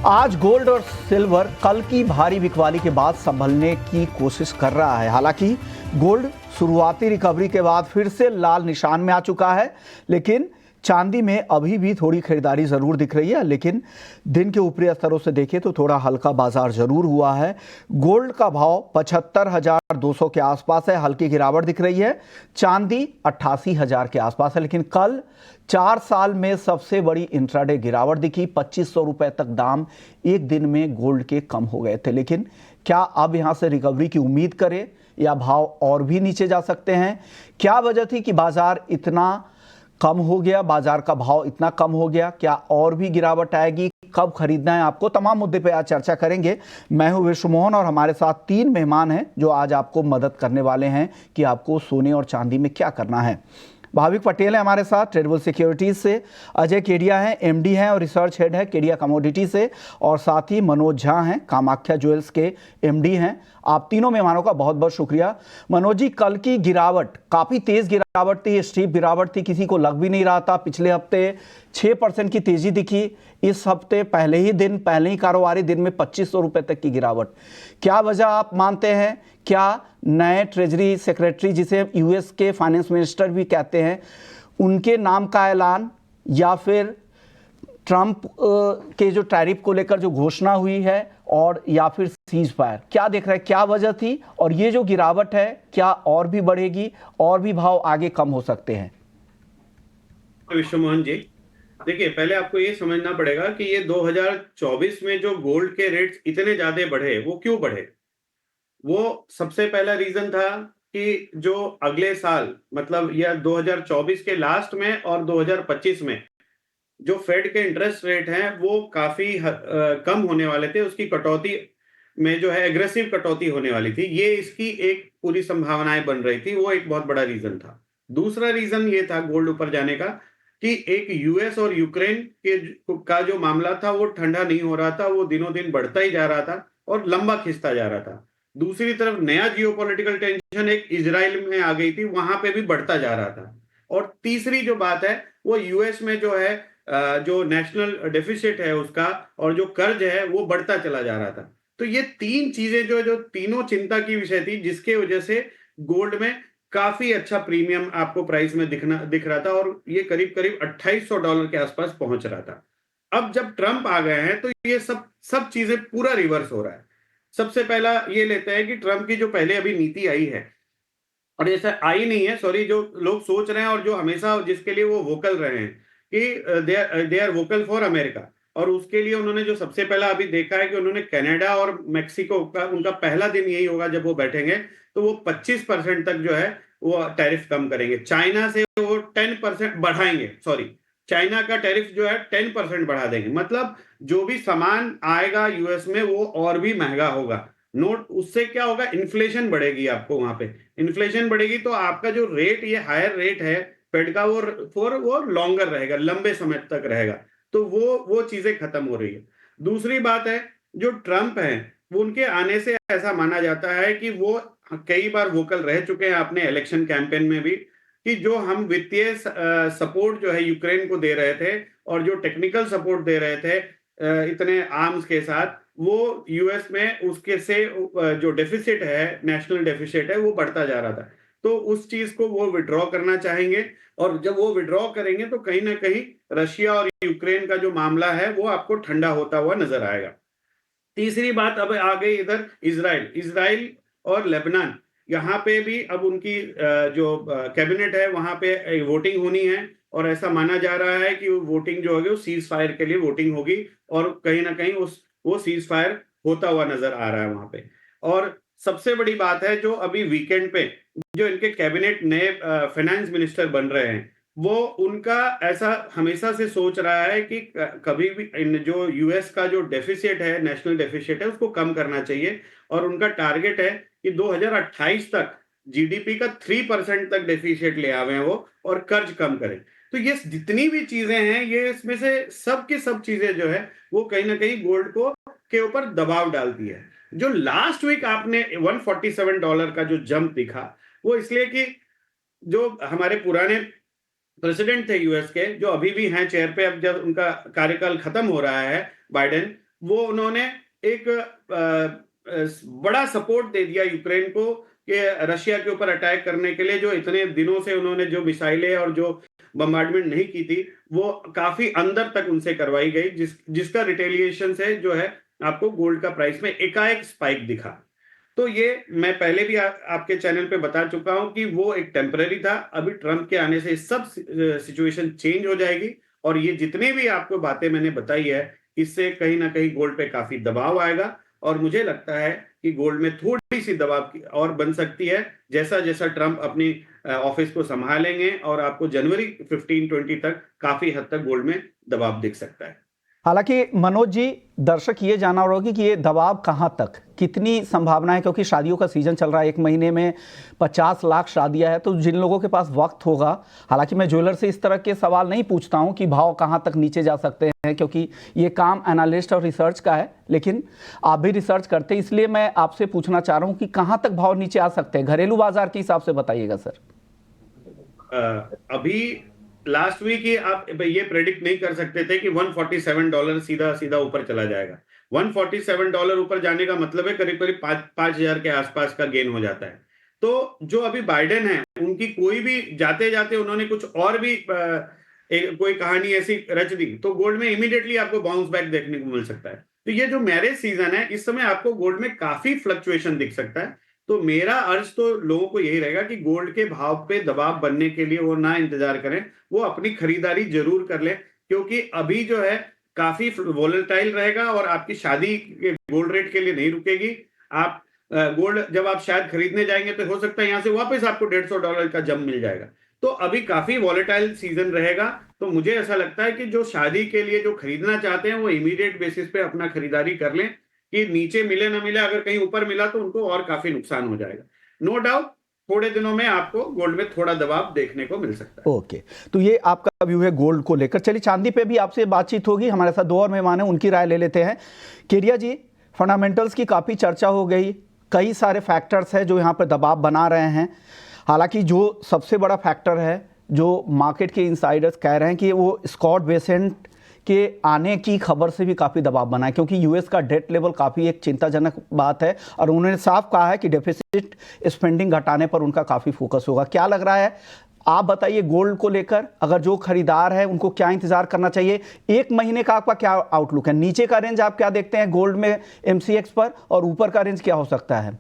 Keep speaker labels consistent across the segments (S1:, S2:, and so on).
S1: आज गोल्ड और सिल्वर कल की भारी बिकवाली के बाद संभलने की कोशिश कर रहा है। हालांकि गोल्ड शुरुआती रिकवरी के बाद फिर से लाल निशान में आ चुका है, लेकिन चांदी में अभी भी थोड़ी खरीदारी जरूर दिख रही है। लेकिन दिन के ऊपरी स्तरों से देखें तो थोड़ा हल्का बाजार जरूर हुआ है। गोल्ड का भाव 75,200 के आसपास है, हल्की गिरावट दिख रही है। चांदी 88,000 के आसपास है, लेकिन कल 4 साल में सबसे बड़ी इंट्राडे गिरावट दिखी। 2500 रुपए तक दाम एक दिन में गोल्ड के कम हो गए थे। लेकिन क्या अब यहां से रिकवरी की उम्मीद करें या भाव और भी नीचे जा सकते हैं? क्या वजह थी कि बाजार इतना कम हो गया, बाजार का भाव इतना कम हो गया? क्या और भी गिरावट आएगी? कब खरीदना है आपको? तमाम मुद्दे पे आज चर्चा करेंगे। मैं हूं विश्व मोहन और हमारे साथ 3 मेहमान हैं जो आज आपको मदद करने वाले हैं कि आपको सोने और चांदी में क्या करना है। भाविक पटेल है हमारे साथ ट्रेडबल सिक्योरिटीज से, अजय केडिया हैं, एमडी हैं और रिसर्च हेड है केडिया कमोडिटी से, और साथ ही मनोज झा हैं, कामाख्या ज्वेल्स के एमडी हैं। आप तीनों मेहमानों का बहुत बहुत शुक्रिया। मनोज जी, कल की गिरावट काफी तेज गिरावट थी, स्टीप गिरावट थी, किसी को लग भी नहीं रहा था। पिछले हफ्ते 6% की तेजी दिखी, इस हफ्ते पहले ही कारोबारी दिन में 2500 रुपए तक की गिरावट। क्या वजह आप मानते हैं? क्या नए ट्रेजरी सेक्रेटरी, जिसे यूएस के फाइनेंस मिनिस्टर भी कहते हैं, उनके नाम का ऐलान, या फिर ट्रंप के जो टैरिफ को लेकर जो घोषणा हुई है, और या फिर सीज फायर? क्या देख रहे हैं, क्या वजह थी? और ये जो गिरावट है क्या और भी बढ़ेगी, और भी भाव आगे कम हो सकते हैं?
S2: विश्व मोहन जी, देखिए, पहले आपको ये समझना पड़ेगा कि ये 2024 में जो गोल्ड के रेट्स इतने ज्यादा बढ़े, वो क्यों बढ़े। वो सबसे पहला रीजन था कि जो अगले साल, मतलब या 2024 के लास्ट में और 2025 में जो फेड के इंटरेस्ट रेट हैं वो काफी कम होने वाले थे। उसकी कटौती में जो है एग्रेसिव कटौती होने वाली थी। ये इसकी एक पूरी संभावनाएं बन रही थी, वो एक बहुत बड़ा रीजन था। दूसरा रीजन ये था गोल्ड ऊपर जाने का कि एक यूएस और यूक्रेन के का जो मामला था वो ठंडा नहीं हो रहा था, वो दिनों दिन बढ़ता ही जा रहा था और लंबा खिंचता जा रहा था। दूसरी तरफ नया जियोपॉलिटिकल टेंशन एक इजराइल में आ गई थी, वहां पे भी बढ़ता जा रहा था। और तीसरी जो बात है वो यूएस में जो है जो नेशनल डेफिसिट है उसका और जो कर्ज है वो बढ़ता चला जा रहा था। तो ये तीन चीजें जो जो तीनों चिंता की विषय थी, जिसके वजह से गोल्ड में काफी अच्छा प्रीमियम आपको प्राइस में दिख रहा था और ये करीब करीब $2800 के आसपास पहुंच रहा था। अब जब ट्रंप आ गए हैं तो ये सब सब चीजें पूरा रिवर्स हो रहा है। सबसे पहला ये लेते हैं कि ट्रंप की जो पहले अभी नीति आई है, और ऐसा आई नहीं है, सॉरी, जो लोग सोच रहे हैं और जो हमेशा जिसके लिए वो वोकल रहे हैं कि they are vocal for America, और उसके लिए उन्होंने जो सबसे पहला अभी देखा है कि उन्होंने कनाडा और मेक्सिको का उनका पहला दिन यही होगा जब वो बैठेंगे, तो वो 25% तक जो है वो टैरिफ कम करेंगे। चाइना से वो 10% बढ़ाएंगे, सॉरी, चाइना का टैरिफ जो है 10% बढ़ा देंगे। मतलब जो भी सामान आएगा यूएस में वो और भी महंगा होगा। नोट, उससे क्या होगा, इन्फ्लेशन बढ़ेगी। आपको वहां पे इन्फ्लेशन बढ़ेगी तो आपका जो रेट, ये हायर रेट है फेड का, वो लॉन्गर रहेगा, लंबे समय तक रहेगा। तो वो चीजें खत्म हो रही है। दूसरी बात है, जो ट्रंप है वो उनके आने से ऐसा माना जाता है कि वो कई बार वोकल रह चुके हैं अपने इलेक्शन कैंपेन में भी, कि जो हम वित्तीय सपोर्ट जो है यूक्रेन को दे रहे थे और जो टेक्निकल सपोर्ट दे रहे थे इतने आर्म्स के साथ, वो यूएस में उसके से जो डेफिसिट है, नेशनल डेफिसिट है, वो बढ़ता जा रहा था। तो उस चीज को वो विड्रॉ करना चाहेंगे, और जब वो विड्रॉ करेंगे तो कहीं ना कहीं रशिया और यूक्रेन का जो मामला है वो आपको ठंडा होता हुआ नजर आएगा। तीसरी बात अब आ गई इधर इजराइल इजराइल और लेबनान। यहाँ पे भी अब उनकी जो कैबिनेट है वहां पे वोटिंग होनी है, और ऐसा माना जा रहा है कि वो वोटिंग जो होगी वो सीज फायर के लिए वोटिंग होगी, और कहीं ना कहीं उस वो सीज फायर होता हुआ नजर आ रहा है वहां पे। और सबसे बड़ी बात है, जो अभी वीकेंड पे जो इनके कैबिनेट नए फाइनेंस मिनिस्टर बन रहे हैं, वो उनका ऐसा हमेशा से सोच रहा है कि कभी भी इन जो यूएस का जो डेफिसिट है, नेशनल डेफिसिट है, उसको कम करना चाहिए। और उनका टारगेट है कि 2028 तक जीडीपी का 3% तक डेफिसिट ले आवे वो, और कर्ज कम करें। तो ये जितनी भी चीजें हैं, ये इसमें से सब की सब चीजें जो है वो कहीं ना कहीं गोल्ड को के ऊपर दबाव डालती है। जो लास्ट वीक आपने $147 का जो जंप दिखा, वो इसलिए कि जो हमारे पुराने प्रेसिडेंट थे यूएस के, जो अभी भी हैं चेयर पे, अब जब उनका कार्यकाल खत्म हो रहा है, बाइडेन, वो उन्होंने एक बड़ा सपोर्ट दे दिया यूक्रेन को कि रशिया के ऊपर अटैक करने के लिए, जो इतने दिनों से उन्होंने जो मिसाइलें और जो बम्बार्डमेंट नहीं की थी, वो काफी अंदर तक उनसे करवाई गई, जिसका रिटेलिएशन से जो है आपको गोल्ड का प्राइस में एकाएक स्पाइक दिखा। तो ये मैं पहले भी आपके चैनल पे बता चुका हूं कि वो एक टेम्पररी था। अभी ट्रंप के आने से सब सिचुएशन चेंज हो जाएगी, और ये जितने भी आपको बातें मैंने बताई है, इससे कहीं ना कहीं गोल्ड पे काफी दबाव आएगा, और मुझे लगता है कि गोल्ड में थोड़ी सी दबाव की और बन सकती है, जैसा जैसा ट्रंप अपनी ऑफिस को संभालेंगे, और आपको जनवरी 15-20 तक काफी हद तक गोल्ड में दबाव दिख सकता है।
S1: हालांकि मनोज जी, दर्शक ये जानना होगा कि ये दबाव कहां तक, कितनी संभावना है, क्योंकि शादियों का सीजन चल रहा है, एक महीने में 50 लाख शादियां हैं, तो जिन लोगों के पास वक्त होगा, हालांकि मैं ज्वेलर से इस तरह के सवाल नहीं पूछता हूं कि भाव कहां तक नीचे जा सकते हैं, क्योंकि ये काम एनालिस्ट और रिसर्च का है, लेकिन आप भी रिसर्च करते हैं, इसलिए मैं आपसे पूछना चाह रहा हूं कि कहां तक भाव नीचे आ सकते हैं, घरेलू बाजार के हिसाब से बताइएगा सर।
S2: अभी लास्ट वीक ही आप ये प्रेडिक्ट नहीं कर सकते थे कि $147 सीधा सीधा ऊपर चला जाएगा। $147 ऊपर जाने का मतलब है करीब करीब 5,000 के आसपास का गेन हो जाता है। तो जो अभी बाइडेन है, उनकी कोई भी जाते जाते उन्होंने कुछ और भी कोई कहानी ऐसी रच दी, तो गोल्ड में इमीडिएटली आपको बाउंस बैक देखने को मिल सकता है। तो ये जो मैरिज सीजन है, इस समय आपको गोल्ड में काफी फ्लक्चुएशन दिख सकता है। तो मेरा अर्ज तो लोगों को यही रहेगा कि गोल्ड के भाव पे दबाव बनने के लिए वो ना इंतजार करें, वो अपनी खरीदारी जरूर कर लें, क्योंकि अभी जो है काफी वोलेटाइल रहेगा, और आपकी शादी के गोल्ड रेट के लिए नहीं रुकेगी। आप गोल्ड जब आप शायद खरीदने जाएंगे, तो हो सकता है यहां से वापस आपको $150 का जंप मिल जाएगा। तो अभी काफी वॉलेटाइल सीजन रहेगा। तो मुझे ऐसा लगता है कि जो शादी के लिए जो खरीदना चाहते हैं, वो इमीडिएट बेसिस पे अपना खरीदारी कर लें, कि नीचे मिले ना मिले, अगर कहीं ऊपर मिला तो उनको और काफी नुकसान हो जाएगा। नो डाउट थोड़े दिनों में आपको गोल्ड में थोड़ा दबाव देखने को मिल सकता है।
S1: ओके, तो ये आपका व्यू है गोल्ड को लेकर। चलिए, चांदी पे भी आपसे बातचीत होगी, हमारे साथ दो और मेहमान हैं, उनकी राय ले लेते हैं। केरिया जी, फंडामेंटल्स की काफ़ी चर्चा हो गई, कई सारे फैक्टर्स हैं जो यहाँ पर दबाव बना रहे हैं। हालांकि जो सबसे बड़ा फैक्टर है, जो मार्केट के इनसाइडर्स कह रहे हैं कि वो स्कॉट बेसेंट के आने की खबर से भी काफ़ी दबाव बना है, क्योंकि यूएस का डेट लेवल काफ़ी एक चिंताजनक बात है, और उन्होंने साफ कहा है कि डेफिसिट स्पेंडिंग घटाने पर उनका काफ़ी फोकस होगा। क्या लग रहा है, आप बताइए गोल्ड को लेकर, अगर जो खरीदार है उनको क्या इंतजार करना चाहिए, एक महीने का आपका क्या आउटलुक है, नीचे का रेंज आप क्या देखते हैं गोल्ड में एमसीएक्स पर, और ऊपर का रेंज क्या हो सकता है?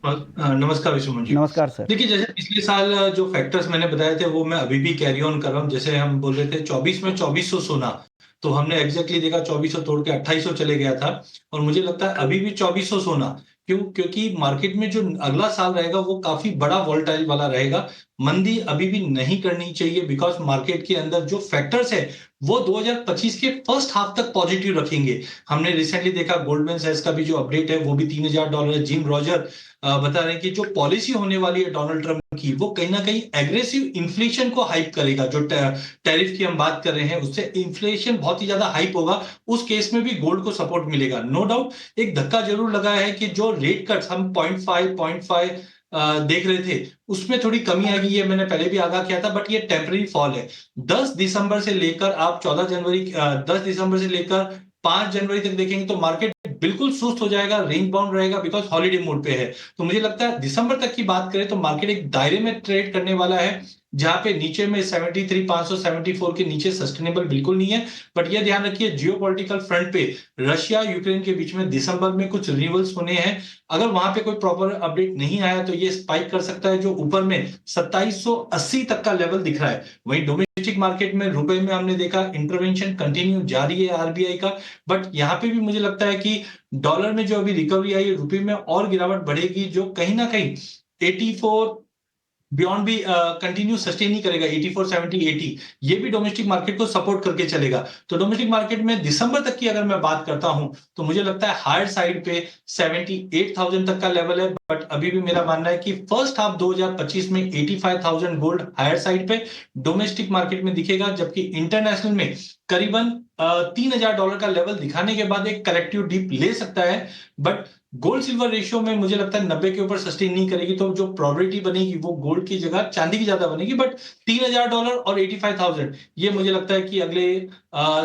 S3: नमस्कार विश्वमन जी।
S1: नमस्कार सर।
S3: देखिए, जैसे पिछले साल जो फैक्टर्स मैंने बताए थे, वो मैं अभी भी कैरी ऑन कर रहा हूँ। जैसे हम बोल रहे थे 24 में 2400 सोना, तो हमने एग्जैक्टली देखा 2400 तोड़ के 2800 चले गया था, और मुझे लगता है अभी भी 2400 सोना। क्यों? क्योंकि मार्केट में जो अगला साल रहेगा वो काफी बड़ा वोलेटाइल वाला रहेगा। मंदी अभी भी नहीं करनी चाहिए, बिकॉज मार्केट के अंदर जो फैक्टर्स है वो 2025 के फर्स्ट हाफ तक पॉजिटिव रखेंगे। हमने रिसेंटली देखा गोल्डमैन सैक्स का भी जो अपडेट है वो भी $3000 है। जिम रॉजर बता रहे हैं कि जो पॉलिसी होने वाली है डोनाल्ड ट्रंप की, वो कहीं ना कहीं एग्रेसिव इन्फ्लेशन को हाइप करेगा। जो टैरिफ की हम बात कर रहे हैं, उससे इन्फ्लेशन बहुत ही ज्यादा हाइप होगा, उस केस में भी गोल्ड को सपोर्ट मिलेगा। नो डाउट एक धक्का जरूर लगा है कि जो रेट कट्स हम 0.5 देख रहे थे, उसमें थोड़ी कमी आएगी, ये मैंने पहले भी आगाह किया था, बट ये टेम्पररी फॉल है। 10 दिसंबर से लेकर आप 10 दिसंबर से लेकर 5 जनवरी तक देखेंगे तो मार्केट बिल्कुल सुस्त हो जाएगा, रेंज बाउंड रहेगा, बिकॉज हॉलीडे मोड पे है। तो मुझे लगता है दिसंबर तक की बात करें तो मार्केट एक दायरे में ट्रेड करने वाला है, जहां पे नीचे में 73,574 के नीचे सस्टेनेबल बिल्कुल नहीं है। बट ये ध्यान रखिए, जियोपॉलिटिकल फ्रंट पे रशिया यूक्रेन के बीच में दिसंबर में कुछ रिवल्स होने हैं। अगर वहां पे कोई प्रॉपर अपडेट नहीं आया तो ये स्पाइक कर सकता है, जो ऊपर में 2780 तक का लेवल दिख रहा है। वहीं डोमेस्टिक मार्केट में रुपए में हमने देखा इंटरवेंशन कंटिन्यू जारी है आरबीआई का, बट यहाँ पे भी मुझे लगता है कि डॉलर में जो अभी रिकवरी आई है, रुपए में और गिरावट बढ़ेगी, जो कहीं ना कहीं 84 बियॉन्ड भी कंटिन्यू सस्टेन नहीं करेगा। 84, 70, 80 ये भी डोमेस्टिक मार्केट को सपोर्ट करके चलेगा। तो डोमेस्टिक मार्केट में दिसंबर तक की अगर मैं बात करता हूं तो मुझे लगता है हायर साइड पे 78,000 तक का लेवल है। बट अभी भी मेरा मानना है कि फर्स्ट हाफ 2025 में 85,000 गोल्ड हायर साइड पे डोमेस्टिक मार्केट में दिखेगा, जबकि इंटरनेशनल में करीबन $3,000 का लेवल दिखाने के बाद एक कलेक्टिव डीप ले सकता है। बट गोल्ड सिल्वर रेशियो में मुझे लगता है 90 के ऊपर सस्टेन नहीं करेगी, तो जो प्रोबेबिलिटी बनेगी वो गोल्ड की जगह चांदी की ज्यादा बनेगी। बट $3,000 और 85,000 ये मुझे लगता है कि अगले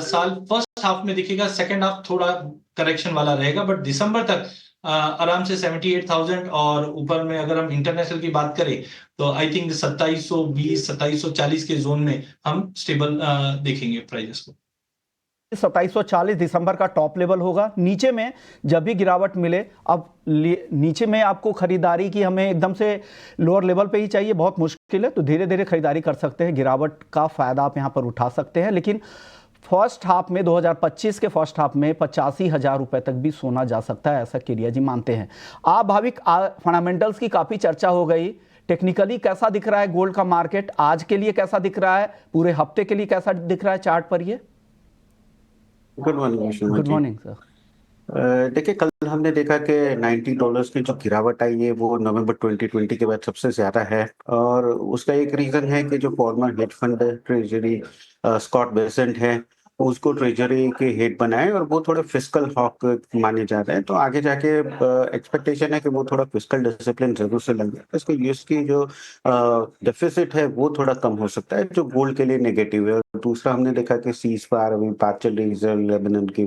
S3: साल फर्स्ट हाफ में दिखेगा, सेकंड हाफ थोड़ा करेक्शन वाला रहेगा, बट दिसंबर तक आराम से 78,000 और ऊपर में अगर हम इंटरनेशनल की बात करें तो आई थिंक 2720 2740 के जोन में हम स्टेबल देखेंगे प्राइजेस को।
S1: 2740 दिसंबर का टॉप लेवल होगा। नीचे में जब भी गिरावट मिले, अब नीचे में आपको खरीदारी की हमें एकदम से लोअर लेवल पे ही चाहिए, बहुत मुश्किल है, तो धीरे धीरे खरीदारी कर सकते हैं, गिरावट का फायदा आप यहां पर उठा सकते हैं। लेकिन फर्स्ट हाफ में 2025 के फर्स्ट हाफ में 85,000 रुपए तक भी सोना जा सकता है, ऐसा केरिया जी मानते हैं। आप भाविक, फंडामेंटल्स की काफी चर्चा हो गई, टेक्निकली कैसा दिख रहा है गोल्ड का मार्केट, आज के लिए कैसा दिख रहा है, पूरे हफ्ते के लिए कैसा दिख रहा है चार्ट पर? ये
S4: good morning.
S1: Good morning sir.
S4: देखिए, कल हमने देखा कि $90 की जो गिरावट आई है वो नवंबर 2020 के बाद सबसे ज्यादा है, और उसका एक रीजन है कि जो former hedge fund treasury Scott Bessent है, उसको ट्रेजरी के हेड बनाए और वो थोड़े फिस्कल हॉक माने जा रहे हैं। तो आगे जाके एक्सपेक्टेशन है कि वो थोड़ा फिस्कल डिसिप्लिन जरूर से लगे, इसको यूएस की जो डेफिसिट है वो थोड़ा कम हो सकता है, जो गोल्ड के लिए नेगेटिव है। और दूसरा हमने देखा कि सीज फायर अभी बात चल रही है लेबनान की,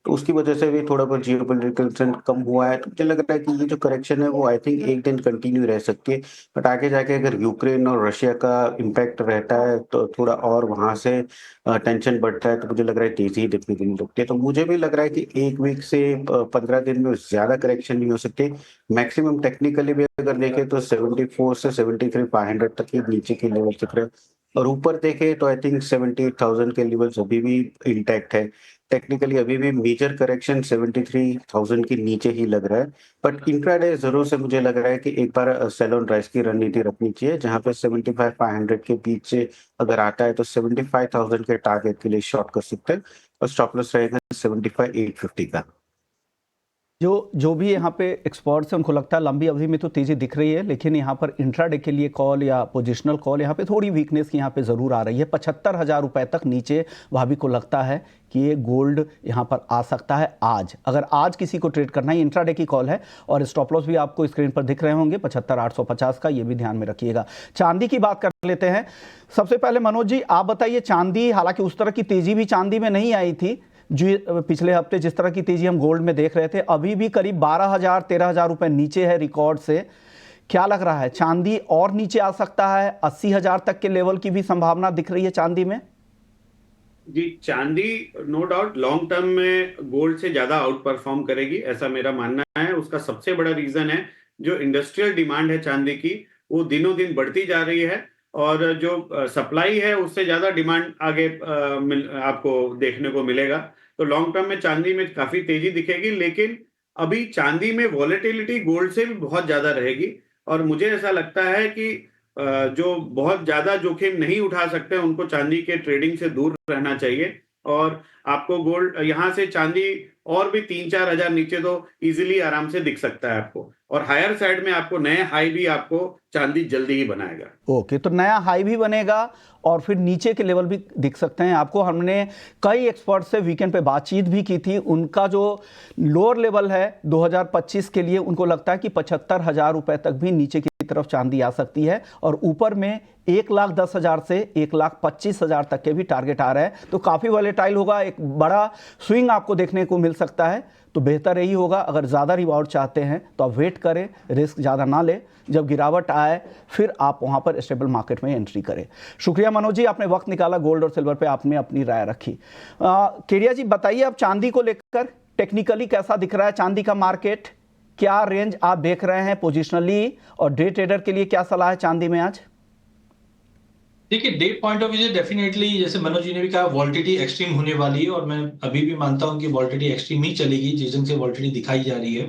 S4: तो उसकी वजह से भी थोड़ा बहुत जियोपॉलिटिकल टेंशन कम हुआ है। तो मुझे लग रहा है कि ये जो करेक्शन है वो आई थिंक एक दिन कंटिन्यू रह सकती है, बट आगे जाके अगर यूक्रेन और रशिया का इम्पैक्ट रहता है तो थोड़ा और वहां से टेंशन बढ़ता है, तो मुझे लग रहा है तेजी ही देखने को मिल सकती है। तो मुझे भी लग रहा है कि एक वीक से 15 दिन में ज्यादा करेक्शन नहीं हो सकती। मैक्सिमम टेक्निकली भी अगर देखें तो 74 से 73,500 तक के नीचे के लेवल दिख रहे हैं, और ऊपर देखें तो आई थिंक 78,000 के लेवल्स अभी भी इंटैक्ट है। टेक्निकली अभी भी मेजर करेक्शन 73,000 के नीचे ही लग रहा है, बट इंट्राडे जरूर से मुझे लग रहा है कि एक बार सेल ऑन राइज की रणनीति रखनी चाहिए, जहां पे 75,500 के बीच से अगर आता है तो 75,000 के टारगेट के लिए शॉर्ट कर सकते हैं, और स्टॉप लॉस रहेगा 75,850 का।
S1: जो भी यहाँ पे एक्सपर्ट्स हैं उनको लगता है लंबी अवधि में तो तेजी दिख रही है, लेकिन यहाँ पर इंट्राडे के लिए कॉल या पोजिशनल कॉल यहाँ पे थोड़ी वीकनेस की यहाँ पे ज़रूर आ रही है। 75,000 रुपए तक नीचे भाभी को लगता है कि ये गोल्ड यहाँ पर आ सकता है आज, अगर आज किसी को ट्रेड करना है। इंट्राडे की कॉल है, और स्टॉप लॉस भी आपको स्क्रीन पर दिख रहे होंगे 75,850 का, ये भी ध्यान में रखिएगा। चांदी की बात कर लेते हैं। सबसे पहले मनोज जी आप बताइए, चांदी, हालांकि उस तरह की तेजी भी चांदी में नहीं आई थी जो पिछले हफ्ते जिस तरह की तेजी हम गोल्ड में देख रहे थे, अभी भी करीब 12,000 13,000 रुपए नीचे है रिकॉर्ड से। क्या लग रहा है, चांदी और नीचे आ सकता है? 80,000 तक के लेवल की भी संभावना दिख रही है चांदी में?
S2: जी, चांदी नो डाउट लॉन्ग टर्म में गोल्ड से ज्यादा आउट परफॉर्म करेगी, ऐसा मेरा मानना है। उसका सबसे बड़ा रीजन है जो इंडस्ट्रियल डिमांड है चांदी की, वो दिनों दिन बढ़ती जा रही है, और जो सप्लाई है उससे ज्यादा डिमांड आगे आपको देखने को मिलेगा। तो लॉन्ग टर्म में चांदी में काफी तेजी दिखेगी, लेकिन अभी चांदी में वॉलेटिलिटी गोल्ड से भी बहुत ज्यादा रहेगी, और मुझे ऐसा लगता है कि जो बहुत ज्यादा जोखिम नहीं उठा सकते उनको चांदी के ट्रेडिंग से दूर रहना चाहिए, और आपको गोल्ड यहाँ से चांदी और भी 3-4 हजार नीचे तो इजीली आराम से दिख सकता है आपको, और हायर साइड में आपको नए हाई भी आपको चांदी जल्दी ही बनाएगा।
S1: ओके, तो नया हाई भी बनेगा और फिर नीचे के लेवल भी दिख सकते हैं आपको। हमने कई एक्सपर्ट से वीकेंड पे बातचीत भी की थी, उनका जो लोअर लेवल है 2025 के लिए, उनको लगता है कि 75,000 रुपए तक भी नीचे की तरफ चांदी आ सकती है, और ऊपर में 1,10,000 से 1,25,000 तक के भी टारगेट आ रहे हैं। तो काफ़ी वॉलेटाइल होगा, एक बड़ा स्विंग आपको देखने को मिल सकता है। तो बेहतर यही होगा, अगर ज़्यादा रिवॉर्ड चाहते हैं तो आप वेट करें, रिस्क ज़्यादा ना लें, जब गिरावट आए फिर आप वहाँ पर स्टेबल मार्केट में एंट्री करें। शुक्रिया मनोज जी, आपने वक्त निकाला, गोल्ड और सिल्वर पे आपने अपनी राय रखी। केरिया जी बताइए, अब चांदी को लेकर टेक्निकली कैसा दिख रहा है चांदी का मार्केट? क्या रेंज आप देख रहे हैं पोजिशनली, और डे ट्रेडर के लिए क्या सलाह है चांदी में आज?
S3: देखिए, डे पॉइंट ऑफ व्यू से डेफिनेटली जैसे मनोज जी ने भी कहा, वॉल्टिलिटी एक्सट्रीम होने वाली है, और मैं अभी भी मानता हूं कि वॉल्टिलिटी एक्सट्रीम ही चलेगी, जिस ढंग से वॉल्टिलिटी दिखाई जा रही है।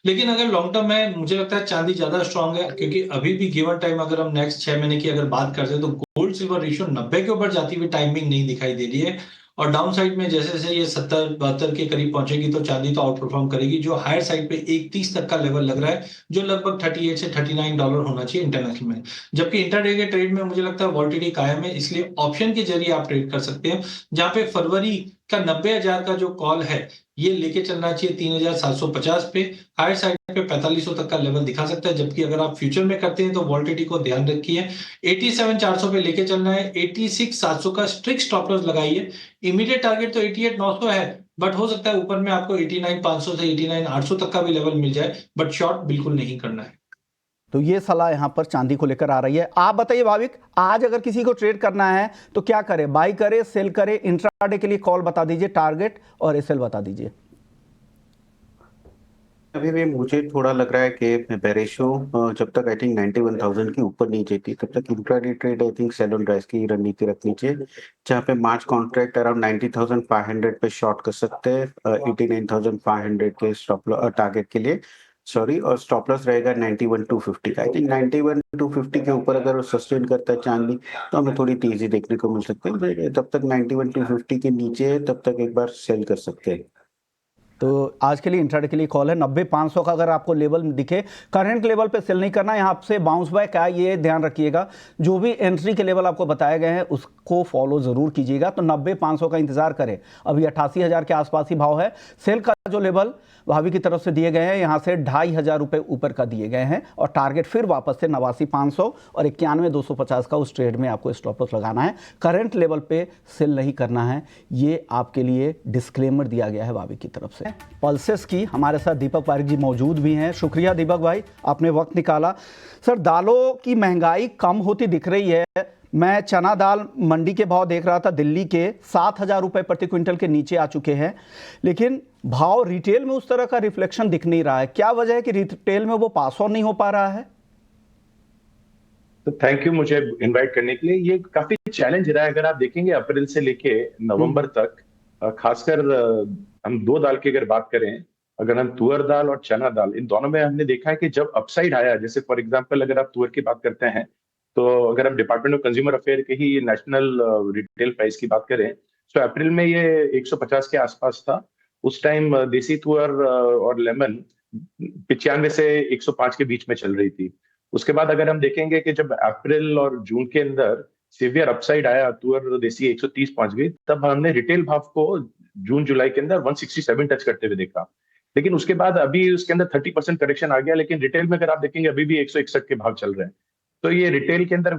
S3: लेकिन अगर लॉन्ग टर्म में मुझे लगता है चांदी ज्यादा स्ट्रांग है, क्योंकि अभी भी गिवन टाइम अगर हम नेक्स्ट 6 महीने की अगर बात करते हैं तो गोल्ड सिल्वर रेशियो 90 के ऊपर जाती हुई टाइमिंग नहीं दिखाई दे रही है, और डाउन साइड में जैसे जैसे ये 70-72 के करीब पहुंचेगी तो चांदी तो आउट परफॉर्म करेगी। जो हायर साइड पे 1.30 तक का लेवल लग रहा है, जो लगभग $38 से $39 होना चाहिए इंटरनेशनल में। जबकि इंटरडे के ट्रेड में मुझे लगता है वॉल्टिलिटी कायम है, इसलिए ऑप्शन के जरिए आप ट्रेड कर सकते हैं, जहां पे फरवरी का 90,000 का जो कॉल है ये लेके चलना चाहिए 3,750 पे। हायर साइड पे 4500 तक का लेवल दिखा सकता है, जबकि अगर आप फ्यूचर में करते हैं तो वॉलेटिलिटी को ध्यान रखिए। 87,400 पे लेके चलना है। 86,700 का स्ट्रिक्ट स्टॉप लॉस लगाइए। इमीडिएट टारगेट तो 88,900 है, बट हो सकता है ऊपर में आपको 89,500 से 89,800 तक का भी लेवल मिल जाए, बट शॉर्ट बिल्कुल नहीं करना है।
S1: तो ये सलाह यहाँ पर चांदी को लेकर आ रही है। आप बताइए भाविक, आज अगर किसी को ट्रेड करना है तो क्या करे, बाई करे, सेल करे? इंट्राडे के लिए कॉल बता दीजिए, टारगेट और एसएल बता दीजिए।
S4: अभी भी मुझे थोड़ा लग रहा है कि बेरेशो जब तक आई थिंक 91,000 के ऊपर नहीं जाती तब तक intraday trade I think sell on rise की रणनीति रखनी चाहिए, जहाँ पे मार्च कॉन्ट्रैक्ट अराउंड 90,500 पे शॉर्ट कर सकते हैं 89,500 के स्टॉप टारगेट के लिए, सॉरी, और स्टॉप लॉस रहेगा 91,250 का। आई थिंक 91,250 के ऊपर अगर वो सस्टेन करता है चांदी तो हमें थोड़ी तेजी देखने को मिल सकती है। जब तक 91,250 के नीचे है तब तक एक बार सेल कर सकते हैं।
S1: तो आज के लिए इंट्राडे के लिए कॉल है 90,500 का। अगर आपको लेवल दिखे, करंट लेवल पे सेल नहीं करना, यहाँ से बाउंस बैक है, ये ध्यान रखिएगा। जो भी एंट्री के लेवल आपको बताए गए हैं उसको फॉलो जरूर कीजिएगा। तो 90,500 का इंतजार करें। अभी 88,000 के आसपास ही भाव है। सेल का जो लेवल भाभी की तरफ से दिए गए हैं, यहाँ से 2,500 रुपये ऊपर का दिए गए हैं, और टारगेट फिर वापस से 89,500 और 91,250 का उस ट्रेड में आपको स्टॉप लॉस लगाना है। करंट लेवल पे सेल नहीं करना है, ये आपके लिए डिस्क्लेमर दिया गया है भाभी की तरफ से। पल्सेस की हमारे साथ दीपक पारिक जी मौजूद भी हैं। शुक्रिया दीपक भाई, आपने वक्त निकाला। सर, दालों की महंगाई कम होती दिख रही है। मैं चना दाल मंडी के भाव देख रहा था, दिल्ली के 7,000 रुपये प्रति क्विंटल के नीचे आ चुके हैं, लेकिन भाव रिटेल में उस तरह का रिफ्लेक्शन दिख नहीं रहा है। क्या वजह है कि रिटेल में वो पास ऑन नहीं हो पा रहा है?
S5: तो थैंक यू मुझे इनवाइट करने के लिए। ये काफी चैलेंज रहा है। अगर आप देखेंगे अप्रैल से लेके नवंबर तक, खासकर हम दो दाल की अगर बात करें, अगर हम तुअर दाल और चना दाल, इन दोनों में हमने देखा है कि जब अपसाइड आया, जैसे फॉर एग्जांपल अगर आप तुअर की बात करते हैं तो अगर हम डिपार्टमेंट ऑफ कंज्यूमर अफेयर के ही नेशनल रिटेल प्राइस की बात करें तो अप्रैल में ये 150 के आसपास था। उस टाइम देसी तुअर और लेमन 95 से 105 के बीच में चल रही थी। उसके बाद अगर हम देखेंगे कि जब अप्रैल और जून के अंदर सीवियर अपसाइड आया, तुअर देसी 130 पहुंच गई, तब हमने रिटेल भाव को जून जुलाई के अंदर 167 टच करते हुए देखा। लेकिन उसके बाद अभी उसके अंदर 30% करेक्शन आ गया, लेकिन रिटेल में अगर आप देखेंगे अभी भी 161 के भाव चल रहे हैं। तो ये रिटेल के अंदर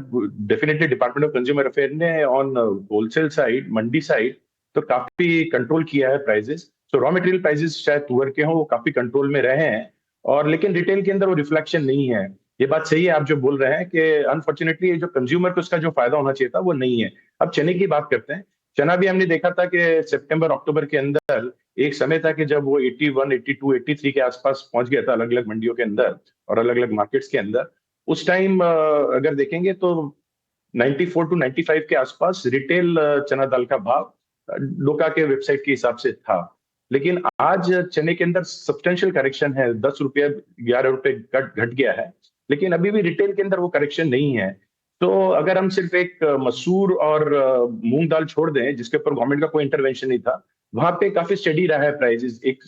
S5: definitely department of consumer affair ने on wholesale side, mandi side, तो काफी कंट्रोल किया है प्राइसेस। तो रॉ मटेरियल प्राइसेस शायद तुअर के हों, वो काफी कंट्रोल में रहे हैं, और लेकिन रिटेल के अंदर वो रिफ्लेक्शन नहीं है। ये बात सही है आप जो बोल रहे हैं कि अनफॉर्चुनेटली जो कंज्यूमर को उसका जो फायदा होना चाहिए था वो नहीं है। अब चने की बात करते हैं। चना भी हमने देखा था कि सितंबर अक्टूबर के अंदर एक समय था कि जब वो 81, 82, 83 के आसपास पहुंच गया था अलग अलग मंडियों के अंदर और अलग अलग मार्केट्स के अंदर। उस टाइम अगर देखेंगे तो 94 टू 95 के आसपास रिटेल चना दाल का भाव डोका के वेबसाइट के हिसाब से था। लेकिन आज चने के अंदर सब्सटेंशियल करेक्शन है, 10 रुपये 11 रुपये घट गया है, लेकिन अभी भी रिटेल के अंदर वो करेक्शन नहीं है। तो अगर हम सिर्फ एक मसूर और मूंग दाल छोड़ दें जिसके ऊपर गवर्नमेंट का कोई इंटरवेंशन नहीं था, वहां पे काफी स्टडी रहा है प्राइसेस। एक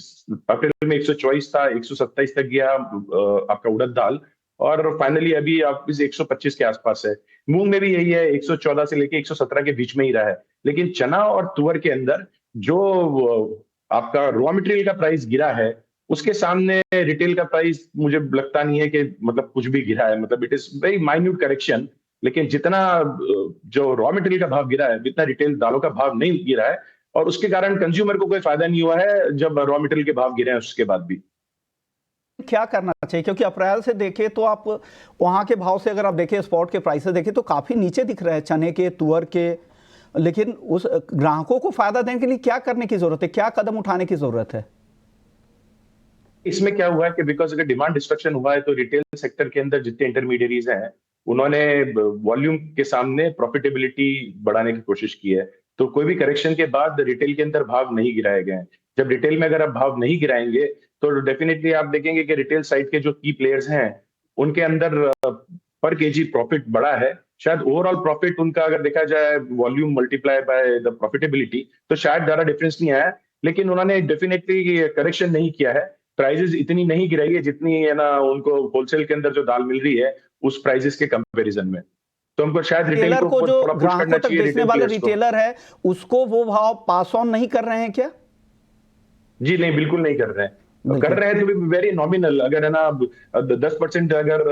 S5: अप्रैल में 124 था, 127 तक गया आपका उड़द दाल, और फाइनली अभी आप 125 के आसपास है। मूंग में भी यही है, 114 से लेके 117 के बीच में ही रहा है। लेकिन चना और तुअर के अंदर जो आपका रॉ मटेरियल का प्राइस गिरा है, उसके सामने रिटेल का प्राइस मुझे लगता नहीं है कि मतलब कुछ भी गिरा है। मतलब it is very minute correction, लेकिन जितना जो रॉ मटेरियल का भाव गिरा है जितना रिटेल दालों का भाव नहीं गिरा है, और उसके कारण कंज्यूमर को कोई फायदा नहीं हुआ है जब रॉ मटेरियल के भाव गिरे हैं उसके बाद भी।
S1: क्या करना चाहिए, क्योंकि अप्रैल से देखें तो आप वहां के भाव से अगर आप देखें, स्पॉट के प्राइसेस देखें तो काफी नीचे दिख रहे हैं चने के, तुअर के, लेकिन उस ग्राहकों को फायदा देने के लिए क्या करने की जरूरत है, क्या कदम उठाने की जरूरत है?
S5: इसमें क्या हुआ है कि बिकॉज अगर डिमांड डिस्ट्रक्शन हुआ है तो रिटेल सेक्टर के अंदर जितने इंटरमीडियरीज हैं उन्होंने वॉल्यूम के सामने प्रॉफिटेबिलिटी बढ़ाने की कोशिश की है। तो कोई भी करेक्शन के बाद रिटेल के अंदर भाव नहीं गिराए गए हैं। जब रिटेल में अगर आप भाव नहीं गिराएंगे तो डेफिनेटली आप देखेंगे कि रिटेल साइड के जो की प्लेयर्स हैं उनके अंदर पर केजी प्रॉफिट बढ़ा है। शायद ओवरऑल प्रॉफिट उनका अगर देखा जाए volume multiply by the profitability तो शायद ज्यादा डिफरेंस नहीं आया, लेकिन उन्होंने डेफिनेटली करेक्शन नहीं किया है। प्राइसेस इतनी नहीं गिराई है जितनी है ना उनको होलसेल के अंदर जो दाल मिल रही है उस प्राइसेस के कंपैरिजन में। तो हमको शायद रिटेल
S1: रिटेलर को
S5: को
S1: जो
S5: थोड़ा पुश
S1: ग्राहकों
S5: करना
S1: तक
S5: चाहिए
S1: बेचने
S5: रिटेल
S1: वाले
S5: प्लेयर्स को।
S1: रिटेलर है उसको वो भाव पास ऑन नहीं कर रहे हैं क्या?
S5: जी नहीं, बिल्कुल नहीं कर रहे हैं।
S1: बिल्कुल।
S5: कर रहे हैं तो भी वेरी नॉमिनल, अगर है ना 10% अगर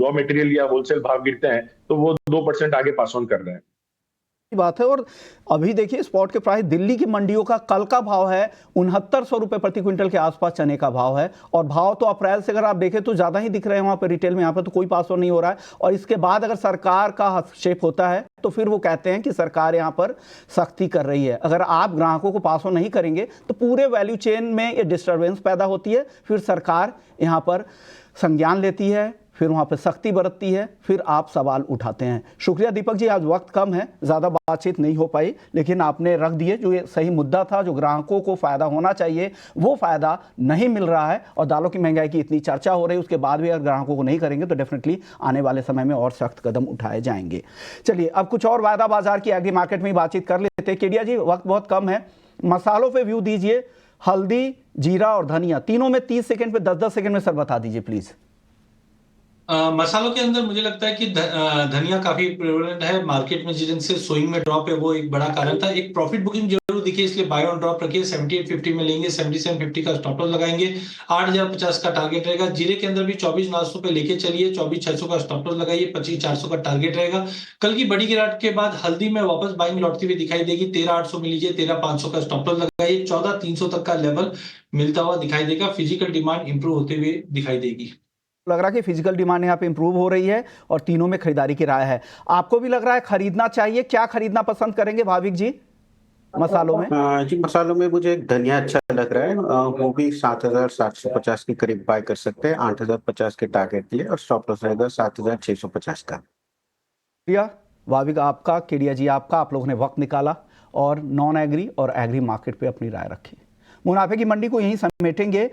S5: रॉ मटेरियल या होलसेल भाव गिरते हैं तो वो 2% आगे पास ऑन कर रहे हैं।
S1: की बात है। और अभी देखिए स्पॉट के प्राइस दिल्ली की मंडियों का कल का भाव है 6900 रुपए प्रति क्विंटल के आसपास चने का भाव है। और भाव तो अप्रैल से अगर आप देखें तो ज्यादा ही दिख रहे हैं वहां पर रिटेल में, यहाँ पर तो कोई पास ऑन नहीं हो रहा है। और इसके बाद अगर सरकार का हस्तक्षेप होता है तो फिर वो कहते हैं कि सरकार यहाँ पर सख्ती कर रही है। अगर आप ग्राहकों को पास ऑन नहीं करेंगे तो पूरे वैल्यू चेन में ये डिस्टर्बेंस पैदा होती है, फिर सरकार यहाँ पर संज्ञान लेती है, फिर वहाँ पे सख्ती बरतती है, फिर आप सवाल उठाते हैं। शुक्रिया दीपक जी, आज वक्त कम है, ज़्यादा बातचीत नहीं हो पाई, लेकिन आपने रख दिए जो ये सही मुद्दा था, जो ग्राहकों को फ़ायदा होना चाहिए वो फ़ायदा नहीं मिल रहा है। और दालों की महंगाई की इतनी चर्चा हो रही है, उसके बाद भी अगर ग्राहकों को नहीं करेंगे तो डेफिनेटली आने वाले समय में और सख्त कदम उठाए जाएंगे। चलिए अब कुछ और वायदा बाजार की एग्री मार्केट में बातचीत कर लेते हैं। केडिया जी, वक्त बहुत कम है, मसालों पर व्यू दीजिए। हल्दी, जीरा और धनिया तीनों में 30 सेकेंड पे 10-10 सेकेंड में सर बता दीजिए प्लीज़।
S3: मसालों के अंदर मुझे लगता है कि धनिया काफी प्रेवलेंट है मार्केट में, जिनसे स्विंग में ड्रॉप है वो एक बड़ा कारण था। एक प्रॉफिट बुकिंग जरूर दिखी, इसलिए बाय ऑन ड्रॉप रखिए। 7850 में लेंगे, 7750 का स्टॉप लॉस लगाएंगे, 8050 का टारगेट रहेगा। जीरे के अंदर भी 24900 पे लेके चलिए, 24600 का स्टॉप लॉस लगाइए, 25400 का टारगेट रहेगा। कल की बड़ी गिरावट के बाद हल्दी में वापस बाइंग लौटती हुई दिखाई देगी, 13800 में लीजिए, 13500 का स्टॉप लॉस लगाइए, 14300 तक का लेवल मिलता हुआ दिखाई देगा। फिजिकल डिमांड इंप्रूव होते हुए दिखाई देगी।
S1: लग रहा है कि फिजिकल डिमांड यहाँ पे इंप्रूव हो रही है और तीनों में खरीदारी की राय है। आपको भी लग रहा है खरीदना चाहिए? क्या खरीदना पसंद करेंगे भाविक जी मसालों में?
S4: जी मसालों में मुझे एक धनिया अच्छा लग रहा है, वो भी 7750 के करीब बाय कर सकते हैं, 8050 के टारगेट के लिए, और स्टॉप लॉस रहेगा 7650 का।
S1: प्रिया, भाविक आपका, केडिया जी आपका, आप लोगों ने वक्त निकाला और नॉन एग्री और एग्री मार्केट पे अपनी राय रखी। मुनाफे की मंडी को यहीं समेटेंगे।